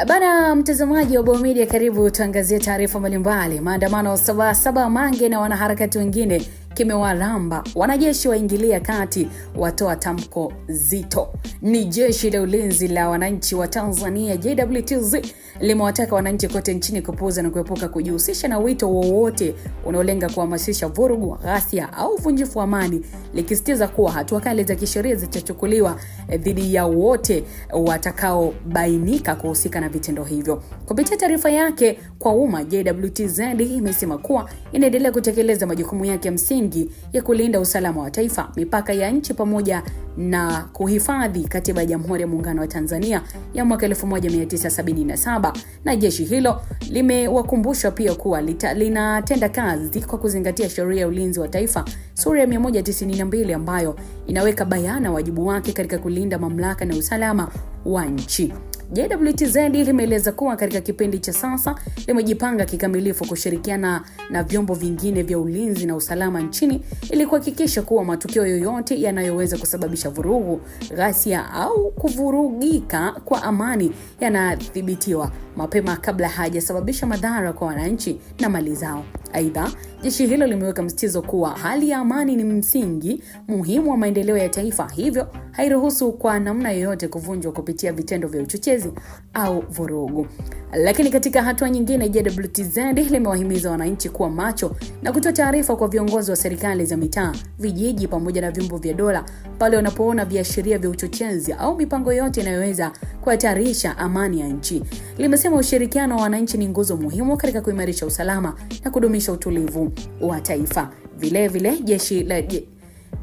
Bana mtazamaji wa Bao Media, karibu tuangazie taarifa mbalimbali. Maandamano Sabasaba Mange na wanaharakati wengine kimewaramba, wanajeshi waingilia kati, watoa tamko zito. Ni jeshi la ulinzi la wananchi wa Tanzania JWTZ limewataka wananchi kote nchini kupuuza na kuepuka kujihusisha na wito wowote unaolenga kuhamasisha vurugu, ghasia au uvunjifu wa amani, likisitiza kuwa hatua kali za kisheria zitachukuliwa dhidi ya wote watakaobainika kuhusika na vitendo hivyo. Kupitia taarifa yake kwa umma, JWTZ imesema kuwa inaendelea kutekeleza majukumu yake ya msingi ya kulinda usalama wa taifa, mipaka ya nchi pamoja na kuhifadhi katiba ya Jamhuri ya Muungano wa Tanzania ya mwaka 1977, na jeshi hilo limewakumbusha pia kuwa linatenda kazi kwa kuzingatia sheria ya ulinzi wa taifa sura ya 192 ambayo inaweka bayana wajibu wake katika kulinda mamlaka na usalama wa nchi. JWTZ limeeleza kuwa katika kipindi cha sasa limejipanga kikamilifu kushirikiana na vyombo vingine vya ulinzi na usalama nchini ili kuhakikisha kuwa matukio yoyote yanayoweza kusababisha vurugu, ghasia au kuvurugika kwa amani yanadhibitiwa mapema kabla hajasababisha madhara kwa wananchi na mali zao. Aidha, jeshi hilo limeweka msitizo kuwa hali ya amani ni msingi muhimu wa maendeleo ya taifa, hivyo hairuhusu kwa namna yoyote kuvunjwa kupitia vitendo vya uchochezi au vurugu. Lakini katika hatua nyingine, JWTZ limewahimiza wananchi kuwa macho na kutoa taarifa kwa viongozi wa serikali za mitaa, vijiji pamoja na vyombo vya dola pale wanapoona viashiria vya uchochezi au mipango yote inayoweza kuhatarisha amani ya nchi. Limesema ushirikiano wa wananchi ni nguzo muhimu katika kuimarisha usalama na kudumisha utulivu wa taifa. Vile vile jeshi la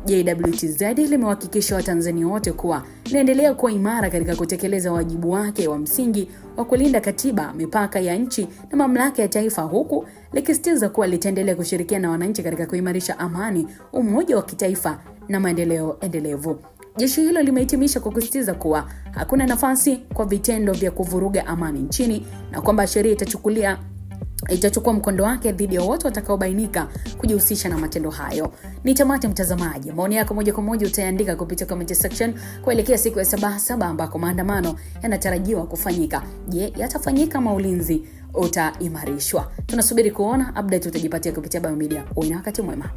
JWTZ limewahakikisha Watanzania wote kuwa linaendelea kuwa imara katika kutekeleza wajibu wake wa msingi wa kulinda katiba, mipaka ya nchi na mamlaka ya taifa, huku likisitiza kuwa litaendelea kushirikiana na wananchi katika kuimarisha amani, umoja wa kitaifa na maendeleo endelevu. Jeshi hilo limehitimisha kwa kusisitiza kuwa hakuna nafasi kwa vitendo vya kuvuruga amani nchini na kwamba sheria itachukua mkondo wake dhidi ya wote watakaobainika kujihusisha na matendo hayo. Ni tamati mtazamaji. Maoni yako moja kwa moja utaandika kupitia comment section kuelekea siku ya Sabasaba ambako maandamano yanatarajiwa kufanyika. Je, yatafanyika ama ulinzi utaimarishwa? Tunasubiri kuona. Update utajipatia kupitia Bao Media. Uwe na wakati mwema.